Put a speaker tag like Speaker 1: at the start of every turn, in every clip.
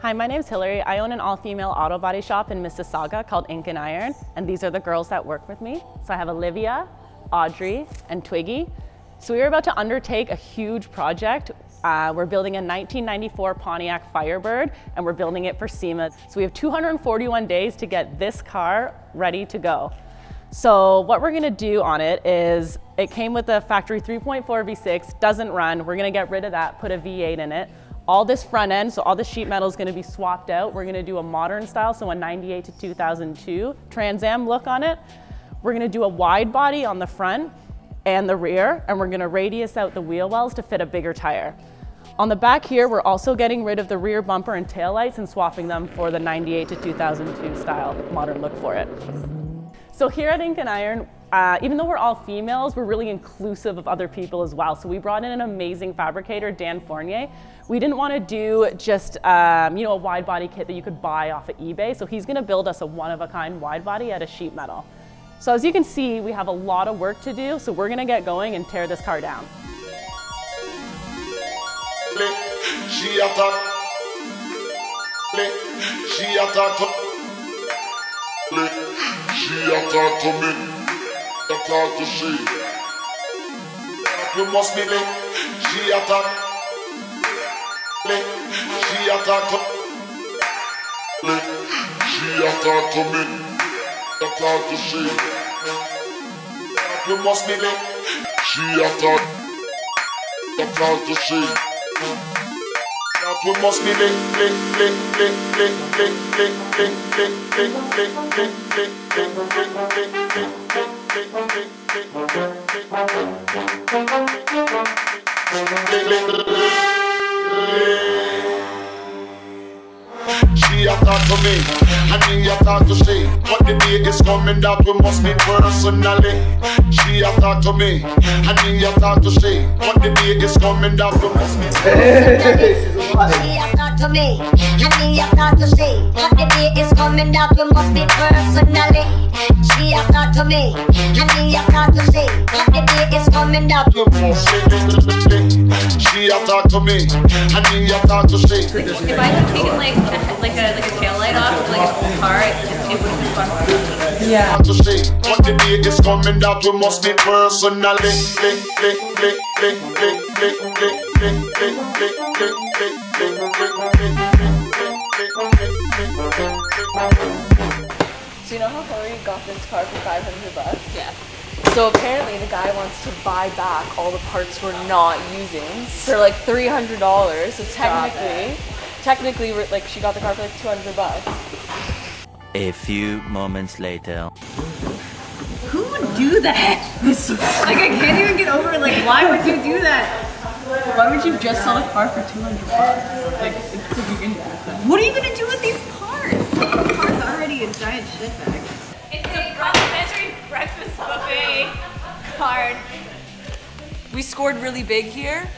Speaker 1: Hi, my name's Hilary. I own an all-female auto body shop in Mississauga called Ink and Iron, and these are the girls that work with me. So I have Olivia, Audrey, and Twiggy. So we are about to undertake a huge project. We're building a 1994 Pontiac Firebird, and we're building it for SEMA. So we have 241 days to get this car ready to go. So what we're gonna do on it is, it came with a factory 3.4 V6, doesn't run. We're gonna get rid of that, put a V8 in it. All this front end, so all the sheet metal is gonna be swapped out. We're gonna do a modern style, so a 98 to 2002 Trans Am look on it. We're gonna do a wide body on the front and the rear, and we're gonna radius out the wheel wells to fit a bigger tire. On the back here, we're also getting rid of the rear bumper and taillights and swapping them for the 98 to 2002 style modern look for it. So here at Ink and Iron, even though we're all females, we're really inclusive of other people as well. So we brought in an amazing fabricator, Dan Fournier. We didn't want to do just a wide body kit that you could buy off of eBay. So he's going to build us a one-of-a-kind wide body out of sheet metal. So as you can see, we have a lot of work to do. So we're going to get going and tear this car down.
Speaker 2: She attacked to me, attacked to she. You must be late. She attacked. She attacked to. She attacked to me, attacked to she. You must be late. She attacked. Attacked to she. We must be She attacked to me, and he attacked to she. But the day is coming that we must meet personally. She attacked to me, and he attacked to she. But the day is coming that we must meet personally.
Speaker 3: She attacked to me, and he attacked to she. But the day is coming that we must meet personally. She attacked to me, and he attacked to she. But the day is coming that we must meet.
Speaker 2: She attacked to me, and he attacked to she.
Speaker 4: If I had taken like a tail light off like a whole car, it would be fun.
Speaker 1: Yeah.
Speaker 2: But the day is coming that we must meet personally.
Speaker 1: So you know how Hilary got this car for 500 bucks?
Speaker 4: Yeah.
Speaker 1: So apparently the guy wants to buy back all the parts we're not using for like $300. So technically, like she got the car for like 200 bucks.
Speaker 5: A few moments later.
Speaker 4: Who would do that? Like I can't even get over it. Like why would you do that?
Speaker 1: Why would you just sell a car for 200 bucks? Like,
Speaker 4: What are you gonna do with these parts? The car's already a giant shit bag. It's a complimentary breakfast buffet card.
Speaker 6: We scored really big here.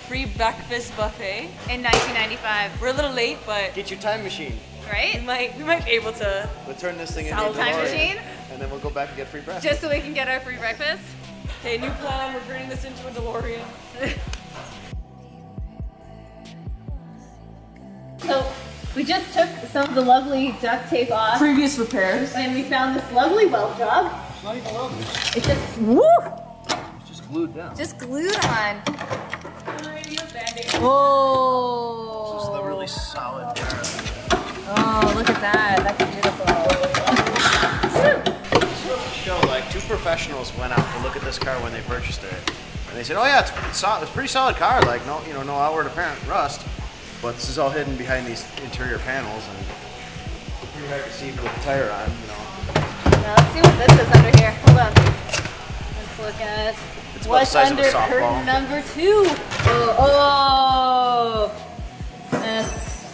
Speaker 6: Free breakfast buffet.
Speaker 4: In 1995.
Speaker 6: We're a little late, but
Speaker 7: Get your time machine.
Speaker 4: Right?
Speaker 6: we might be able to.
Speaker 7: We'll turn this thing into a
Speaker 4: Time
Speaker 7: DeLorean,
Speaker 4: machine?
Speaker 7: and then we'll go back and get free breakfast.
Speaker 4: Just so we can get our free breakfast?
Speaker 6: Okay, new plan. We're turning this into a DeLorean.
Speaker 4: So we just took some of the lovely duct tape off.
Speaker 6: Previous repairs.
Speaker 4: And we found this lovely weld job.
Speaker 7: It's not even welded.
Speaker 4: It's just, woo!
Speaker 7: It's just glued down.
Speaker 4: Just glued on.
Speaker 7: This
Speaker 4: Whoa!
Speaker 7: is the really solid car.
Speaker 4: Oh, look at that. That's beautiful.
Speaker 7: Show, like, two professionals went out to look at this car when they purchased it, and they said, "Oh yeah, it's a pretty solid car. Like, no outward apparent rust, but this is all hidden behind these interior panels, and it's pretty hard to see with the tire on,
Speaker 4: Now let's see what this is under here. Hold on. Let's look at
Speaker 7: It's about the
Speaker 4: what's
Speaker 7: size of a
Speaker 4: under
Speaker 7: softball.
Speaker 4: curtain number 2. Oh, that's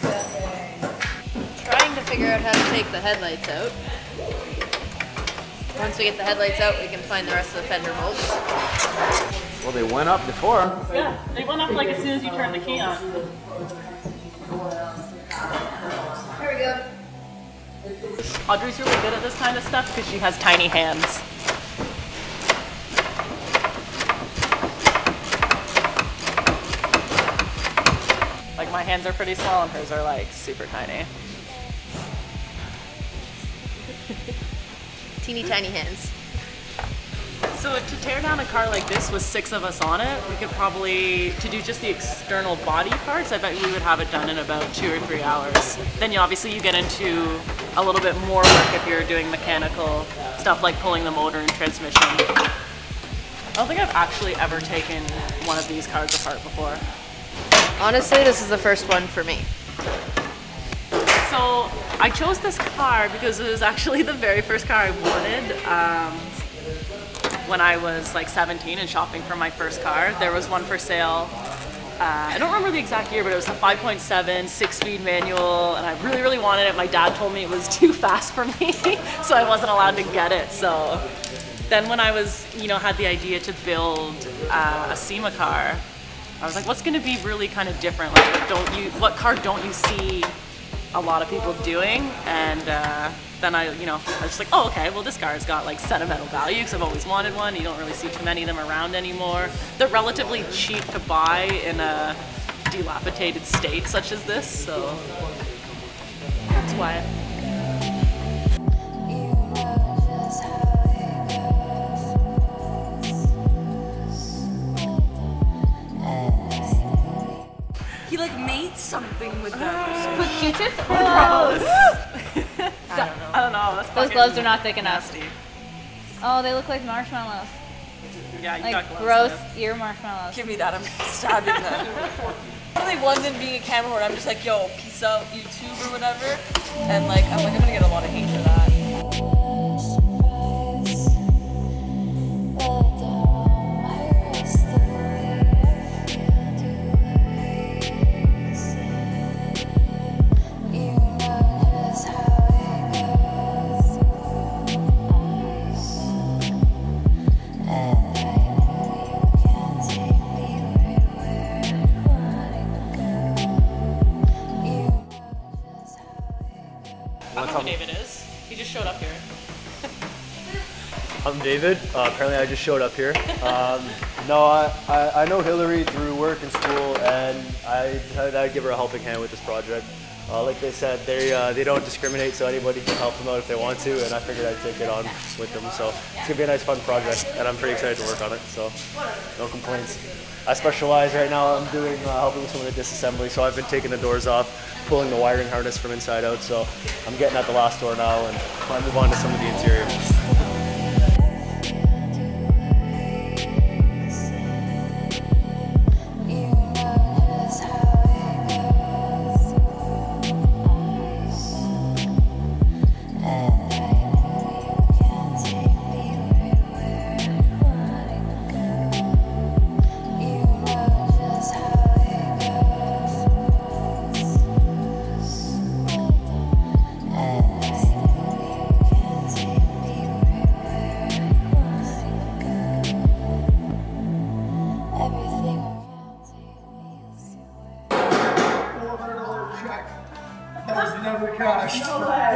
Speaker 4: trying to figure out how to take the headlights out. Once we get the headlights out, we can find the rest of the fender bolts.
Speaker 7: Well, they went up before.
Speaker 1: Yeah, they went up like as soon as you turn the key on.
Speaker 4: Here we go.
Speaker 1: Audrey's really good at this kind of stuff because she has tiny hands. Like my hands are pretty small and hers are like super tiny.
Speaker 4: Teeny tiny hands.
Speaker 1: So to tear down a car like this with 6 of us on it, we could probably, to do just the external body parts, I bet we would have it done in about 2 or 3 hours. Then obviously you get into a little bit more work if you're doing mechanical stuff like pulling the motor and transmission. I don't think I've actually ever taken one of these cars apart before.
Speaker 4: Honestly, this is the first one for me.
Speaker 1: So I chose this car because it was actually the very first car I wanted. When I was like 17 and shopping for my first car. There was one for sale. I don't remember the exact year, but it was a 5.7 6-speed manual, and I really, really wanted it. My dad told me it was too fast for me, so I wasn't allowed to get it. So then when I was, had the idea to build a SEMA car, I was like, what's going to be really kind of different? Like, what car don't you see a lot of people doing? And then I was just like, oh, okay, well, this car's got like sentimental value because I've always wanted one. You don't really see too many of them around anymore. They're relatively cheap to buy in a dilapidated state such as this, so that's why.
Speaker 6: He like made something with them.
Speaker 4: Put Q-tips?
Speaker 1: I don't know. That's
Speaker 4: Those gloves are not thick enough.
Speaker 1: nasty.
Speaker 4: Oh, they look like marshmallows.
Speaker 1: Yeah, you
Speaker 4: Like
Speaker 1: got gloves
Speaker 4: gross
Speaker 1: there.
Speaker 4: ear marshmallows.
Speaker 6: Give me that, I'm stabbing them. Like wasn't being a camera where I'm just like, yo, peace out, YouTube or whatever. And like, I'm gonna get a lot of hate for that.
Speaker 1: I don't know who David is. He just showed up here.
Speaker 8: I'm David. Apparently I just showed up here. No, I know Hilary through work and school, and I decided I'd give her a helping hand with this project. Like they said, they don't discriminate, so anybody can help them out if they want to, and I figured I'd take it on with them. So it's gonna be a nice, fun project, and I'm pretty excited to work on it. So no complaints. I specialize right now. I'm doing helping with some of the disassembly. So I've been taking the doors off, pulling the wiring harness from inside out. So I'm getting at the last door now, and I move on to some of the interior.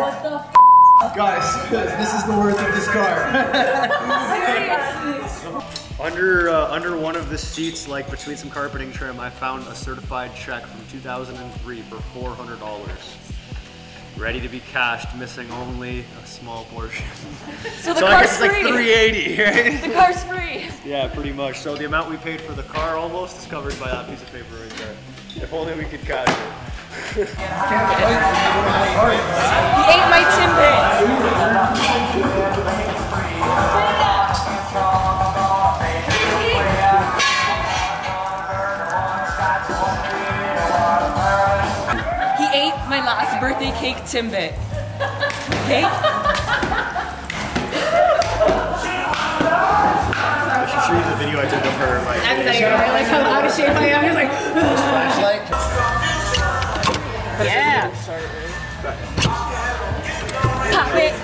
Speaker 9: What the f? Guys, this is the worth of this car.
Speaker 8: Under one of the seats, like between some carpeting trim, I found a certified check from 2003 for $400. Ready to be cashed, missing only a small portion.
Speaker 6: So the
Speaker 8: I
Speaker 6: car's
Speaker 8: guess it's like
Speaker 6: free.
Speaker 8: $380, right?
Speaker 6: The car's free.
Speaker 8: Yeah, pretty much. So the amount we paid for the car almost is covered by that piece of paper right there. If only we could cash it.
Speaker 6: He ate my Timbit. He ate my last birthday cake Timbit. Okay?
Speaker 8: I should show you the video I took of her. Like,
Speaker 4: I realize how out of shape I am. He's like,
Speaker 8: flashlight.
Speaker 1: Yeah.
Speaker 4: pop it.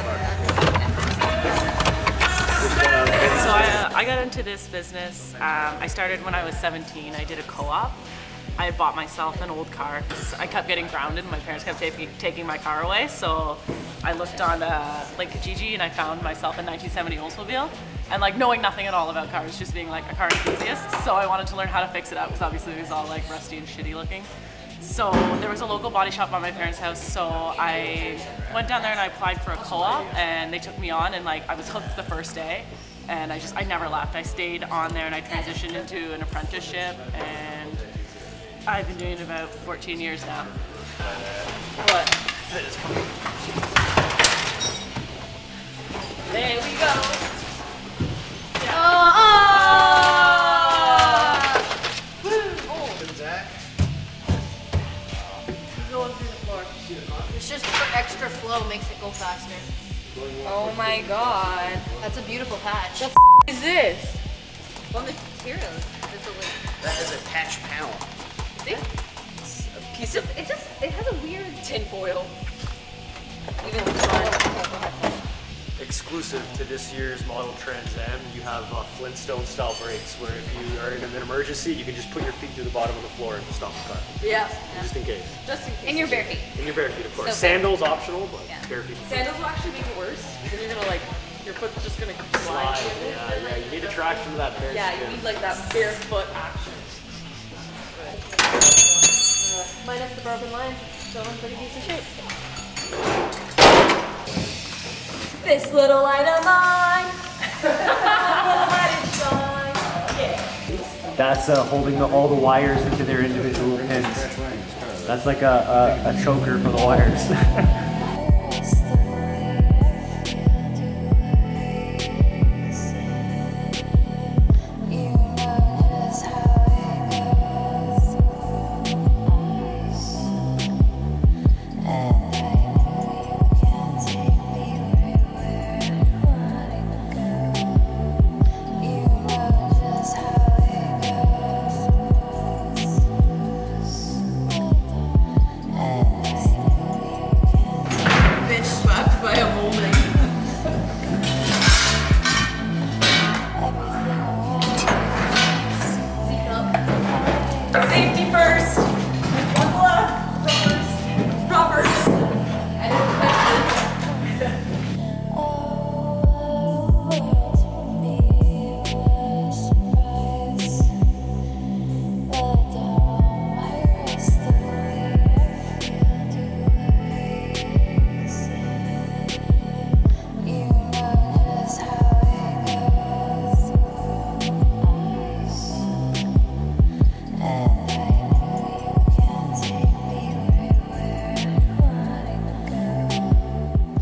Speaker 1: So I got into this business. I started when I was 17. I did a co-op. I bought myself an old car because I kept getting grounded and my parents kept taking my car away. So I looked on like Kijiji and I found myself a 1970 Oldsmobile. And like knowing nothing at all about cars, just being like a car enthusiast. So I wanted to learn how to fix it up because obviously it was all like rusty and shitty looking. So there was a local body shop by my parents' house, so I went down there and I applied for a co-op, and they took me on, and like I was hooked the first day, and I never left. I stayed on there and I transitioned into an apprenticeship, and I've been doing it about 14 years now. What? There we go.
Speaker 10: It's just for extra flow, makes it go faster.
Speaker 6: Oh my god.
Speaker 10: That's a beautiful patch.
Speaker 6: What the is this?
Speaker 10: What material is it?
Speaker 7: That is a patch panel.
Speaker 6: See? It's a piece of
Speaker 10: It has a weird
Speaker 6: tin foil.
Speaker 10: Even
Speaker 8: Exclusive to this year's model Trans Am, you have Flintstone style brakes where if you are in an emergency, you can just put your feet through the bottom of the floor and stop the car.
Speaker 6: Yeah.
Speaker 8: Just in case.
Speaker 6: Just in case.
Speaker 10: in your bare feet.
Speaker 8: In your bare feet, of course.
Speaker 10: So
Speaker 8: Sandals optional, but
Speaker 10: Yeah.
Speaker 8: bare feet.
Speaker 6: Sandals will actually make it worse. Then you're gonna like, your foot's just gonna slide.
Speaker 8: Yeah, you need a traction to that bare
Speaker 6: Yeah,
Speaker 8: skin.
Speaker 6: you need like that barefoot action.
Speaker 10: Minus the broken line, still in pretty decent shape.
Speaker 6: This little light of mine. Let it shine. Yeah.
Speaker 8: That's holding all the wires into their individual pins. That's like a choker for the wires.
Speaker 6: Safety first. One glove. Rubbers. And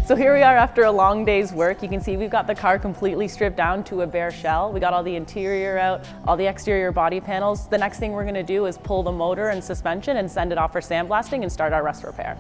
Speaker 1: So here we are after a long day's work. You can see we've got the car completely stripped down to a bare shell. We got all the interior out, all the exterior body panels. The next thing we're gonna do is pull the motor and suspension and send it off for sandblasting and start our rust repair.